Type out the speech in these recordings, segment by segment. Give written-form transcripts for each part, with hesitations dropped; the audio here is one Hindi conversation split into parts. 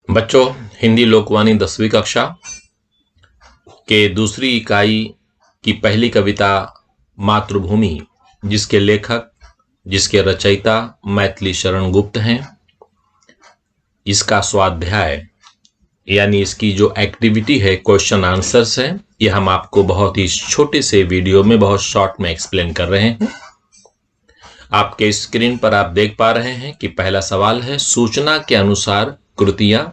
बच्चों, हिंदी लोकवाणी 10वीं कक्षा के दूसरी इकाई की पहली कविता मातृभूमि, जिसके लेखक, जिसके रचयिता मैथिली शरण गुप्त हैं, इसका स्वाध्याय यानी इसकी जो एक्टिविटी है, क्वेश्चन आंसर्स है, ये हम आपको बहुत ही छोटे से वीडियो में बहुत शॉर्ट में एक्सप्लेन कर रहे हैं। आपके स्क्रीन पर आप देख पा रहे हैं कि पहला सवाल है, सूचना के अनुसार कृतियां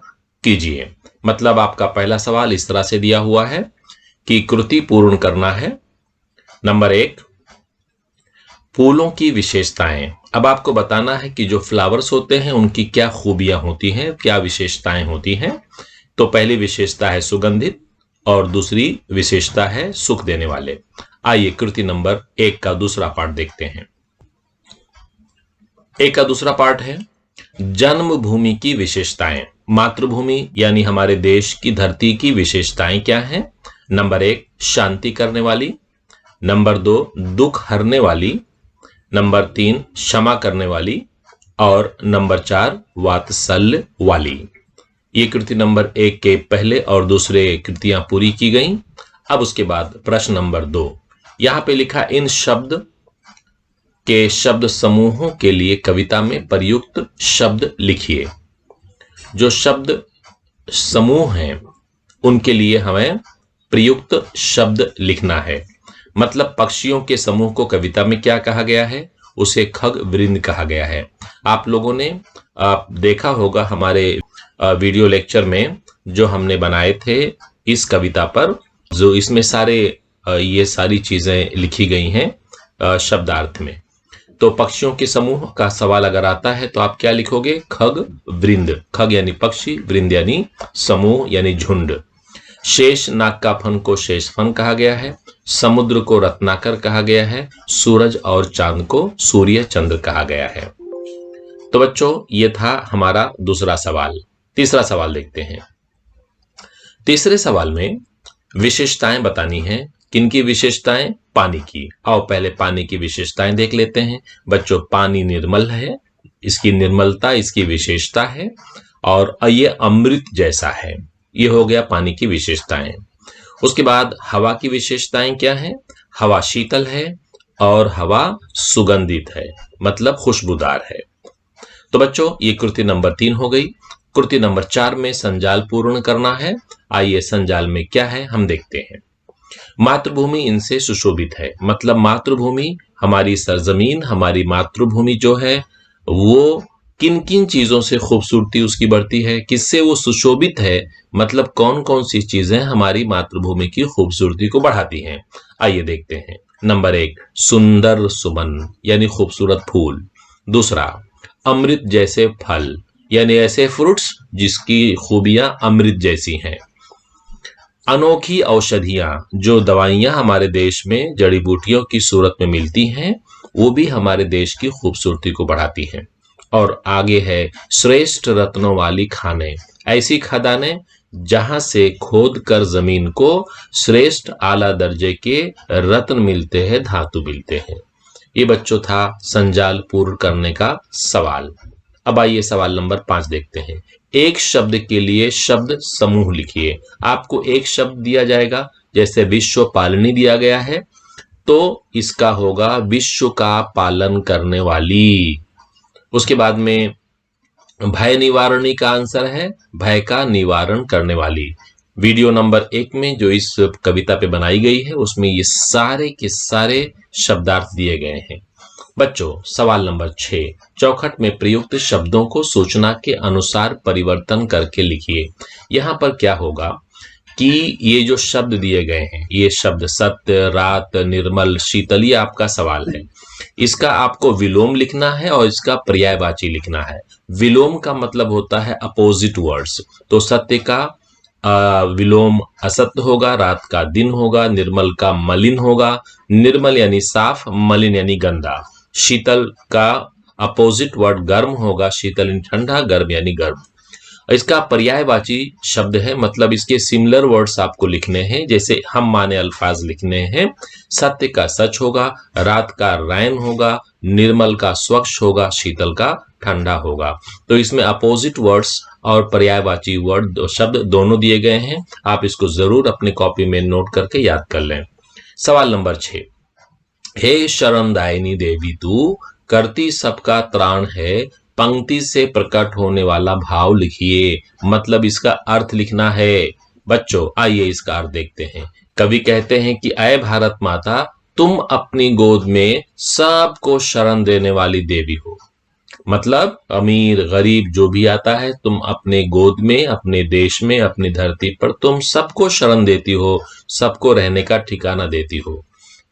कीजिए। मतलब आपका पहला सवाल इस तरह से दिया हुआ है कि कृति पूर्ण करना है। नंबर 1, फूलों की विशेषताएं। अब आपको बताना है कि जो फ्लावर्स होते हैं उनकी क्या खूबियां होती हैं, क्या विशेषताएं होती हैं। तो पहली विशेषता है सुगंधित और दूसरी विशेषता है सुख देने वाले। आइए कृति नंबर 1 का दूसरा पार्ट देखते हैं। 1 का दूसरा पार्ट है जन्मभूमि की विशेषताएं। मातृभूमि यानी हमारे देश की धरती की विशेषताएं क्या हैं? नंबर 1, शांति करने वाली। नंबर 2, दुख हरने वाली। नंबर 3, क्षमा करने वाली। और नंबर 4, वात्सल्य वाली। ये कृति नंबर 1 के पहले और दूसरे कृतियां पूरी की गई। अब उसके बाद प्रश्न नंबर 2, यहां पे लिखा, इन शब्द के शब्द समूहों के लिए कविता में प्रयुक्त शब्द लिखिए। जो शब्द समूह हैं उनके लिए हमें प्रयुक्त शब्द लिखना है। मतलब पक्षियों के समूह को कविता में क्या कहा गया है? उसे खग वृंद कहा गया है। आप लोगों ने देखा होगा हमारे वीडियो लेक्चर में जो हमने बनाए थे इस कविता पर, जो इसमें ये सारी चीजें लिखी गई हैं शब्दार्थ में। तो पक्षियों के समूह का सवाल अगर आता है तो आप क्या लिखोगे? खग वृंद। खग यानी पक्षी, वृंद यानी समूह यानी झुंड। शेष नाग का फन को शेष फन कहा गया है। समुद्र को रत्नाकर कहा गया है। सूरज और चांद को सूर्य चंद्र कहा गया है। तो बच्चों, ये था हमारा दूसरा सवाल। तीसरा सवाल देखते हैं। तीसरे सवाल में विशेषताएं बतानी है। किनकी विशेषताएं? पानी की। आओ पहले पानी की विशेषताएं देख लेते हैं। बच्चों, पानी निर्मल है, इसकी निर्मलता इसकी विशेषता है, और ये अमृत जैसा है। ये हो गया पानी की विशेषताएं। उसके बाद हवा की विशेषताएं क्या है? हवा शीतल है और हवा सुगंधित है, मतलब खुशबूदार है। तो बच्चों, ये कृति नंबर 3 हो गई। कृति नंबर 4 में संजाल पूर्ण करना है। आइए संजाल में क्या है हम देखते हैं। मातृभूमि इनसे सुशोभित है। मतलब मातृभूमि, हमारी सरजमीन, हमारी मातृभूमि जो है वो किन किन चीजों से खूबसूरती उसकी बढ़ती है, किससे वो सुशोभित है, मतलब कौन कौन सी चीजें हमारी मातृभूमि की खूबसूरती को बढ़ाती हैं। आइए देखते हैं। नंबर 1, सुंदर सुमन यानी खूबसूरत फूल। दूसरा, अमृत जैसे फल यानी ऐसे फ्रूट्स जिसकी खूबियां अमृत जैसी हैं। अनोखी औषधियां, जो दवाइयां हमारे देश में जड़ी बूटियों की सूरत में मिलती हैं, वो भी हमारे देश की खूबसूरती को बढ़ाती हैं। और आगे है श्रेष्ठ रत्नों वाली खाने, ऐसी खदानें जहां से खोद कर जमीन को श्रेष्ठ आला दर्जे के रत्न मिलते हैं, धातु मिलते हैं। ये बच्चों था संजाल पूर्ण करने का सवाल। अब आइए सवाल नंबर 5 देखते हैं। एक शब्द के लिए शब्द समूह लिखिए। आपको एक शब्द दिया जाएगा, जैसे विश्व पालनी दिया गया है, तो इसका होगा विश्व का पालन करने वाली। उसके बाद में भय निवारणी का आंसर है भय का निवारण करने वाली। वीडियो नंबर 1 में जो इस कविता पे बनाई गई है उसमें ये सारे के सारे शब्दार्थ दिए गए हैं। बच्चों, सवाल नंबर 6, चौखट में प्रयुक्त शब्दों को सूचना के अनुसार परिवर्तन करके लिखिए। यहां पर क्या होगा कि ये जो शब्द दिए गए हैं, ये शब्द सत्य, रात, निर्मल, शीतल, ये आपका सवाल है। इसका आपको विलोम लिखना है और इसका पर्यायवाची लिखना है। विलोम का मतलब होता है अपोजिट वर्ड्स। तो सत्य का विलोम असत्य होगा, रात का दिन होगा, निर्मल का मलिन होगा, निर्मल यानी साफ, मलिन यानी गंदा। शीतल का अपोजिट वर्ड गर्म होगा, शीतल यानी ठंडा, गर्म यानी गर्म। इसका पर्यायवाची शब्द है, मतलब इसके सिमिलर वर्ड्स आपको लिखने हैं। जैसे हम माने अल्फाज लिखने हैं, सत्य का सच होगा, रात का रैन होगा, निर्मल का स्वच्छ होगा, शीतल का ठंडा होगा। तो इसमें अपोजिट वर्ड्स और पर्यायवाची वर्ड शब्द दोनों दिए गए हैं। आप इसको जरूर अपनी कॉपी में नोट करके याद कर लें। सवाल नंबर 6, हे शरणदायिनी देवी तू करती सबका त्राण है, पंक्ति से प्रकट होने वाला भाव लिखिए। मतलब इसका अर्थ लिखना है। बच्चों आइए इसका अर्थ देखते हैं। कवि कहते हैं कि अय भारत माता, तुम अपनी गोद में सबको शरण देने वाली देवी हो। मतलब अमीर गरीब जो भी आता है, तुम अपने गोद में, अपने देश में, अपनी धरती पर तुम सबको शरण देती हो, सबको रहने का ठिकाना देती हो,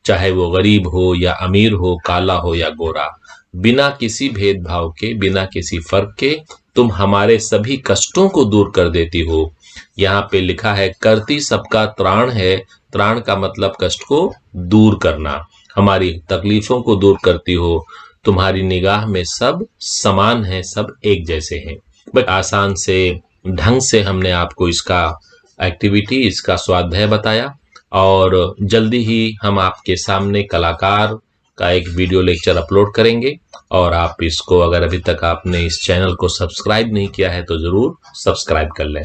चाहे वो गरीब हो या अमीर हो, काला हो या गोरा। बिना किसी भेदभाव के, बिना किसी फर्क के तुम हमारे सभी कष्टों को दूर कर देती हो। यहाँ पे लिखा है करती सबका त्राण है। त्राण का मतलब कष्ट को दूर करना, हमारी तकलीफों को दूर करती हो। तुम्हारी निगाह में सब समान है, सब एक जैसे हैं। बस आसान से ढंग से हमने आपको इसका एक्टिविटी, इसका स्वाध्याय बताया, और जल्दी ही हम आपके सामने कलाकार का एक वीडियो लेक्चर अपलोड करेंगे। और आप इसको, अगर अभी तक आपने इस चैनल को सब्सक्राइब नहीं किया है तो जरूर सब्सक्राइब कर लें।